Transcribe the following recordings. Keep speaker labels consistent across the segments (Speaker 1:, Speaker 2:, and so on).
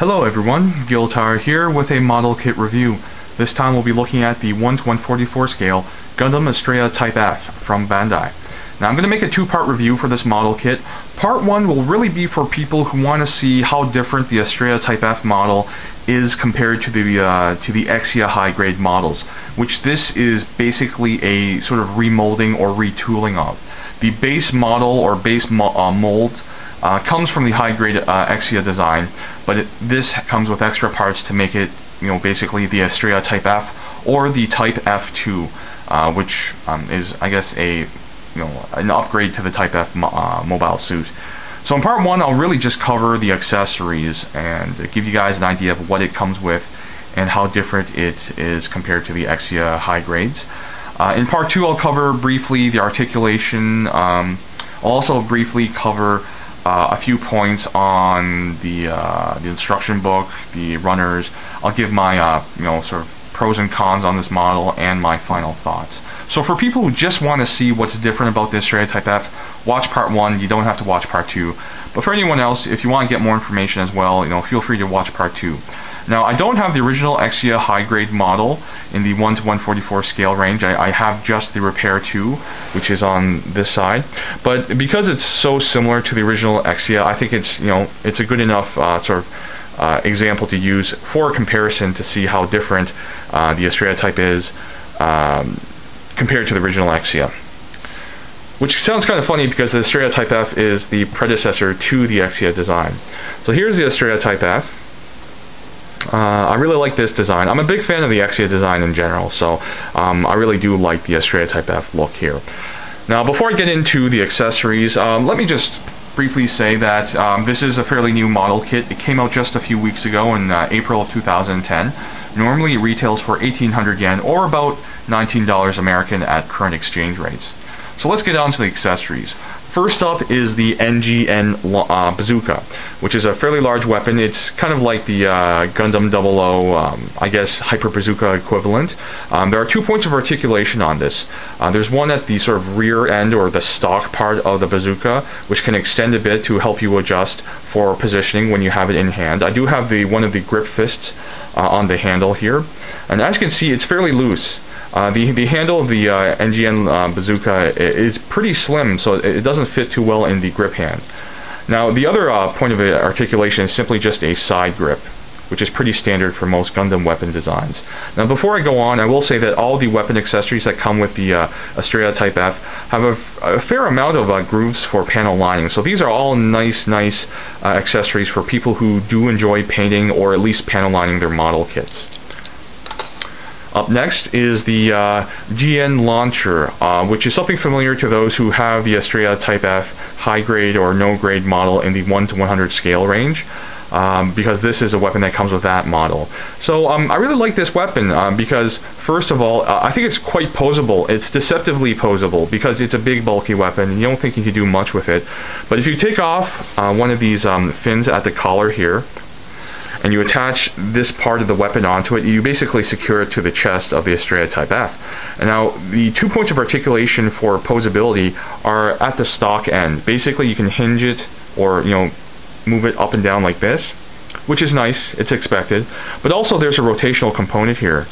Speaker 1: Hello everyone, Giltar here with a model kit review. This time we'll be looking at the 1 to 144 scale Gundam Astraea Type F from Bandai. Now I'm going to make a two-part review for this model kit. Part 1 will really be for people who want to see how different the Astraea Type F model is compared to the Astraea high-grade models, which this is basically a sort of remolding or retooling of. The base model or base mold comes from the high-grade Astraea design, but this comes with extra parts to make it, basically the Astraea Type F or the Type F2, which is, I guess, an upgrade to the Type F mobile suit. So in part 1, I'll really just cover the accessories and give you guys an idea of what it comes with and how different it is compared to the Astraea high grades. In part 2, I'll cover briefly the articulation. I'll also briefly cover a few points on the instruction book, the runners. I'll give my sort of pros and cons on this model and my final thoughts. So for people who just want to see what's different about the Astraea Type F, watch part 1. You don't have to watch part 2. But for anyone else, if you want to get more information as well, feel free to watch part 2. Now, I don't have the original Astraea high-grade model in the 1 to 144 scale range. I have just the Repair 2, which is on this side. But because it's so similar to the original Astraea, I think it's a good enough sort of example to use for comparison to see how different the Astraea type is compared to the original Astraea. Which sounds kind of funny because the Astraea Type F is the predecessor to the Astraea design. So here's the Astraea Type F. I really like this design. I'm a big fan of the Astraea design in general, so I really do like the Astraea Type F look here. Now, before I get into the accessories, let me just briefly say that this is a fairly new model kit. It came out just a few weeks ago in April of 2010. Normally it retails for 1,800 yen, or about $19 American at current exchange rates. So let's get on to the accessories. First up is the NGN bazooka, which is a fairly large weapon. It's kind of like the Gundam 00, I guess, Hyper Bazooka equivalent. There are 2 points of articulation on this. There's one at the sort of rear end, or the stock part of the bazooka, which can extend a bit to help you adjust for positioning when you have it in hand. I do have one of the grip fists on the handle here, and as you can see, it's fairly loose. The handle of the NGN bazooka is pretty slim, so it doesn't fit too well in the grip hand. Now, the other point of articulation is simply just a side grip, which is pretty standard for most Gundam weapon designs. Now, before I go on, I will say that all the weapon accessories that come with the Astraea Type F have a fair amount of grooves for panel lining. So these are all nice accessories for people who do enjoy painting or at least panel lining their model kits. Up next is the GN launcher, which is something familiar to those who have the Astraea Type F high-grade or no-grade model in the 1 to 100 scale range, because this is a weapon that comes with that model. So I really like this weapon because, first of all, I think it's quite posable. It's deceptively posable because it's a big, bulky weapon, and you don't think you can do much with it. But if you take off one of these fins at the collar here, and you attach this part of the weapon onto it, you basically secure it to the chest of the Astraea Type F. And now, the 2 points of articulation for posability are at the stock end. Basically, you can hinge it or, move it up and down like this, which is nice, it's expected. But also, there's a rotational component here,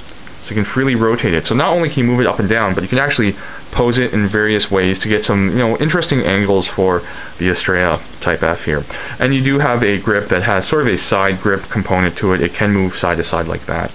Speaker 1: so you can freely rotate it. So not only can you move it up and down, but you can actually pose it in various ways to get some, interesting angles for the Astraea Type F here. And you do have a grip that has sort of a side grip component to it. It can move side to side like that.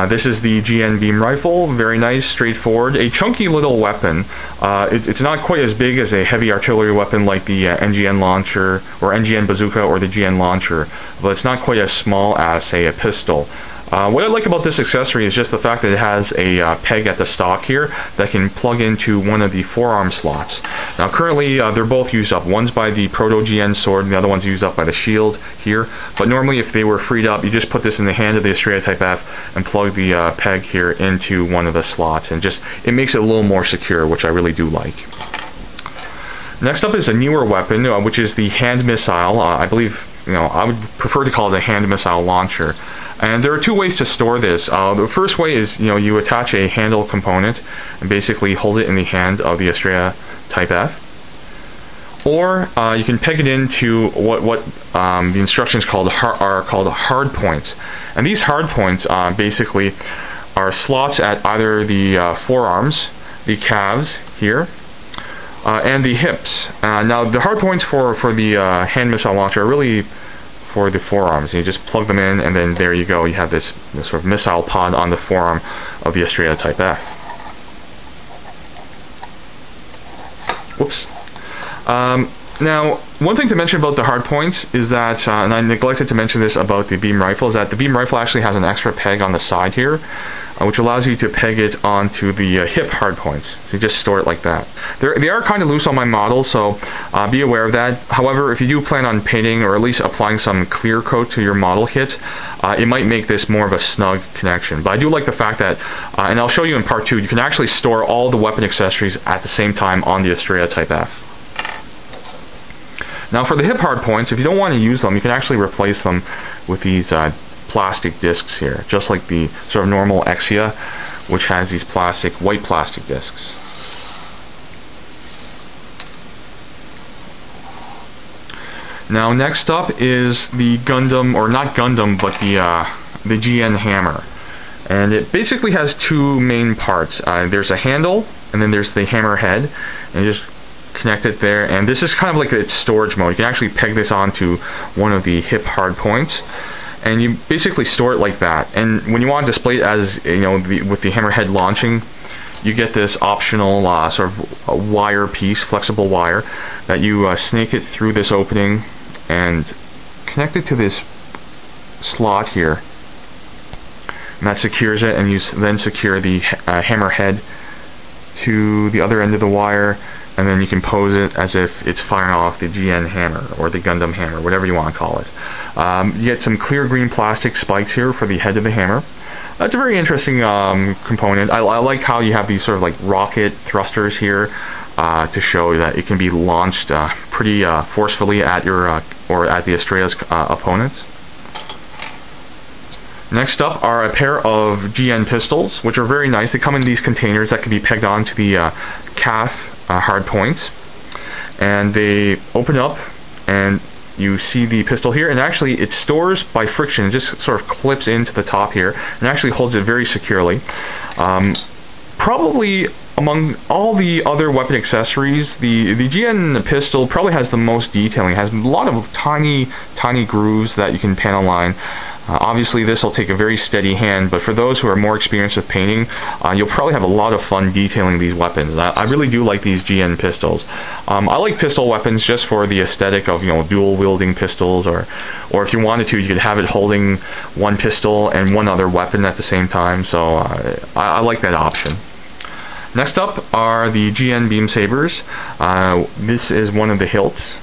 Speaker 1: This is the GN beam rifle. Very nice, straightforward. A chunky little weapon. It's not quite as big as a heavy artillery weapon like the NGN launcher or NGN bazooka or the GN launcher, but it's not quite as small as, say, a pistol. What I like about this accessory is just the fact that it has a peg at the stock here that can plug into one of the forearm slots. Now currently they're both used up. One's by the Proto-GN sword and the other one's used up by the shield here. But normally if they were freed up, you just put this in the hand of the Astraea Type F and plug the peg here into one of the slots, and it makes it a little more secure, which I really do like. Next up is a newer weapon, which is the hand missile. I believe, I would prefer to call it a hand missile launcher. And there are 2 ways to store this. The first way is, you attach a handle component and basically hold it in the hand of the Astraea Type F. or you can peg it into what the instructions are called hard points. And these hard points basically are slots at either the forearms, the calves here, and the hips. Now the hard points for the hand missile launcher are really for the forearms. You just plug them in, and then there you go. You have this sort of missile pod on the forearm of the Astraea Type F. Whoops. Now, one thing to mention about the hard points is that, and I neglected to mention this about the beam rifle, is that the beam rifle actually has an extra peg on the side here, which allows you to peg it onto the hip hard points. So you just store it like that. They are kind of loose on my model, so be aware of that. However, if you do plan on painting or at least applying some clear coat to your model kit, it might make this more of a snug connection. But I do like the fact that, and I'll show you in part 2, you can actually store all the weapon accessories at the same time on the Astraea Type F. Now for the hip hard points, if you don't want to use them, you can actually replace them with these plastic discs here, just like the sort of normal Astraea, which has these white plastic discs. Now next up is the Gundam, or not Gundam, but the GN hammer. And it basically has two main parts. There's a handle, and then there's the hammer head, and you just connect it there, and this is kind of like its storage mode. You can actually peg this onto one of the hip hard points, and you basically store it like that. And when you want to display it as, you know, with the hammerhead launching, you get this optional sort of a wire piece, flexible wire, that you snake it through this opening and connect it to this slot here, and that secures it. And you then secure the hammerhead to the other end of the wire, and then you can pose it as if it's firing off the GN hammer or the Gundam hammer, whatever you want to call it. You get some clear green plastic spikes here for the head of the hammer. That's a very interesting component. I like how you have these sort of like rocket thrusters here to show that it can be launched pretty forcefully at your or at the Astraea's opponents. Next up are a pair of GN pistols, which are very nice. They come in these containers that can be pegged onto the calf hard points, and they open up, and you see the pistol here, and actually it stores by friction. It just sort of clips into the top here and actually holds it very securely. Probably among all the other weapon accessories, the GN pistol probably has the most detailing. It has a lot of tiny grooves that you can panel line. Obviously this will take a very steady hand, but for those who are more experienced with painting, you'll probably have a lot of fun detailing these weapons. I really do like these GN pistols. I like pistol weapons just for the aesthetic of, you know, dual wielding pistols, or if you wanted to, you could have it holding one pistol and one other weapon at the same time. So I like that option. Next up are the GN beam sabers. This is one of the hilts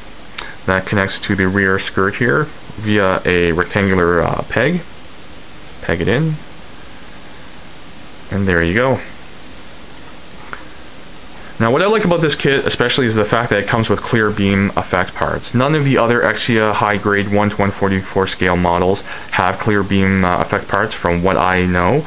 Speaker 1: that connects to the rear skirt here via a rectangular peg. Peg it in, and there you go. Now what I like about this kit especially is the fact that it comes with clear beam effect parts. None of the other Astraea high grade 1 to 144 scale models have clear beam effect parts from what I know.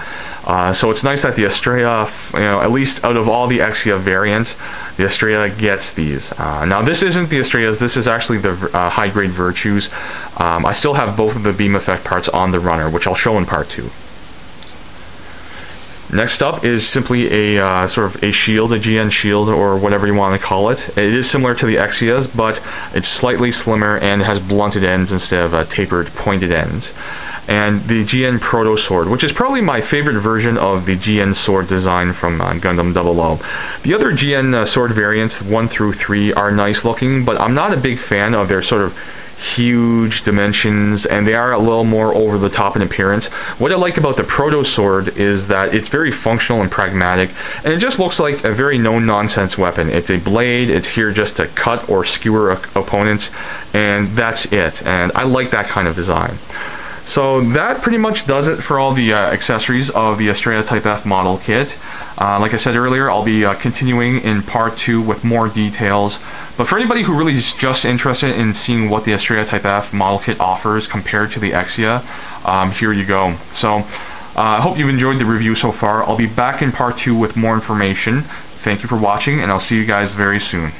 Speaker 1: So it's nice that the Astraea, you know, at least out of all the Astraea variants, the Astraea gets these. Now this isn't the Astraeas, this is actually the high grade Virtues. I still have both of the beam effect parts on the runner, which I'll show in part 2. Next up is simply a sort of a shield, a GN shield, or whatever you want to call it. It is similar to the Astraeas, but it's slightly slimmer and has blunted ends instead of tapered pointed ends. And the GN Proto Sword, which is probably my favorite version of the GN sword design from Gundam 00. The other GN sword variants, 1 through 3, are nice looking, but I'm not a big fan of their sort of huge dimensions, and they are a little more over the top in appearance. What I like about the Proto Sword is that it's very functional and pragmatic, and it just looks like a very no-nonsense weapon. It's a blade, it's here just to cut or skewer opponents, and that's it. And I like that kind of design. So that pretty much does it for all the accessories of the Astraea Type F model kit. Like I said earlier, I'll be continuing in part 2 with more details. But for anybody who really is just interested in seeing what the Astraea Type F model kit offers compared to the Astraea, here you go. So I hope you've enjoyed the review so far. I'll be back in part 2 with more information. Thank you for watching, and I'll see you guys very soon.